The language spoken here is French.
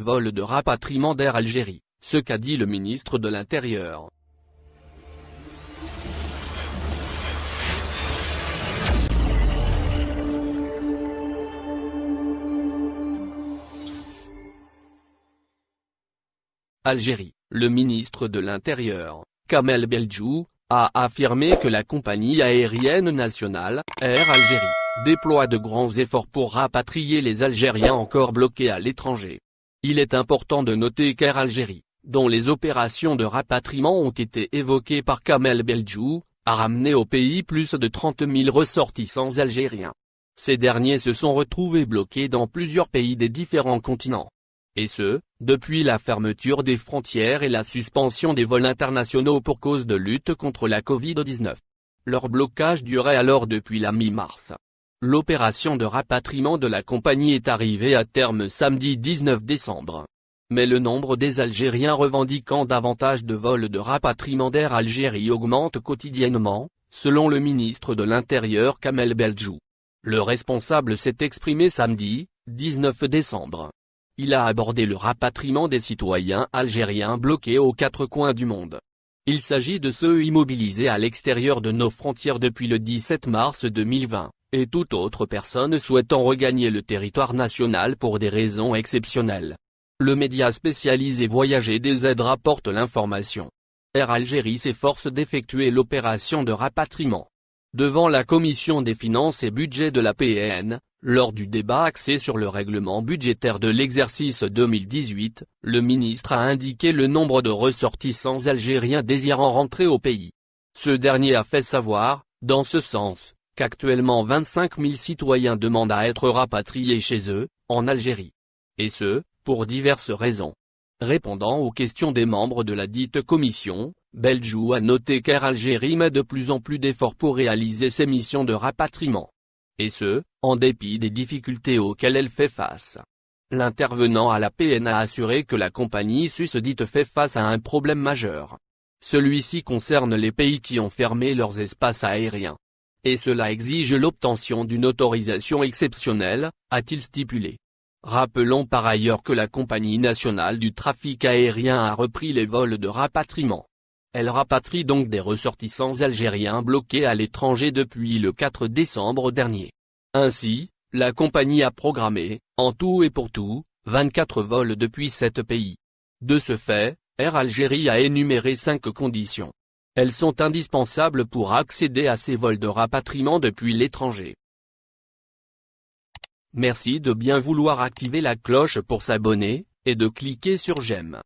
Vol de rapatriement d'Air Algérie, ce qu'a dit le ministre de l'Intérieur. Algérie, le ministre de l'Intérieur, Kamel Beldjou, a affirmé que la compagnie aérienne nationale, Air Algérie, déploie de grands efforts pour rapatrier les Algériens encore bloqués à l'étranger. Il est important de noter qu'Air Algérie, dont les opérations de rapatriement ont été évoquées par Kamel Beldjou, a ramené au pays plus de 30 000 ressortissants algériens. Ces derniers se sont retrouvés bloqués dans plusieurs pays des différents continents. Et ce, depuis la fermeture des frontières et la suspension des vols internationaux pour cause de lutte contre la Covid-19. Leur blocage durait alors depuis la mi-mars. L'opération de rapatriement de la compagnie est arrivée à terme samedi 19 décembre. Mais le nombre des Algériens revendiquant davantage de vols de rapatriement d'Air Algérie augmente quotidiennement, selon le ministre de l'Intérieur Kamel Beldjou. Le responsable s'est exprimé samedi, 19 décembre. Il a abordé le rapatriement des citoyens algériens bloqués aux quatre coins du monde. Il s'agit de ceux immobilisés à l'extérieur de nos frontières depuis le 17 mars 2020, et toute autre personne souhaitant regagner le territoire national pour des raisons exceptionnelles. Le média spécialisé Voyager des aides rapporte l'information. Air Algérie s'efforce d'effectuer l'opération de rapatriement. Devant la Commission des finances et budget de la PN, lors du débat axé sur le règlement budgétaire de l'exercice 2018, le ministre a indiqué le nombre de ressortissants algériens désirant rentrer au pays. Ce dernier a fait savoir, dans ce sens, qu'actuellement 25 000 citoyens demandent à être rapatriés chez eux, en Algérie. Et ce, pour diverses raisons. Répondant aux questions des membres de la dite commission, Beldjou a noté qu'Air Algérie met de plus en plus d'efforts pour réaliser ses missions de rapatriement. Et ce, en dépit des difficultés auxquelles elle fait face. L'intervenant à la PN a assuré que la compagnie susdite fait face à un problème majeur. Celui-ci concerne les pays qui ont fermé leurs espaces aériens. Et cela exige l'obtention d'une autorisation exceptionnelle, a-t-il stipulé. Rappelons par ailleurs que la compagnie nationale du trafic aérien a repris les vols de rapatriement. Elle rapatrie donc des ressortissants algériens bloqués à l'étranger depuis le 4 décembre dernier. Ainsi, la compagnie a programmé, en tout et pour tout, 24 vols depuis 7 pays. De ce fait, Air Algérie a énuméré 5 conditions. Elles sont indispensables pour accéder à ces vols de rapatriement depuis l'étranger. Merci de bien vouloir activer la cloche pour s'abonner, et de cliquer sur j'aime.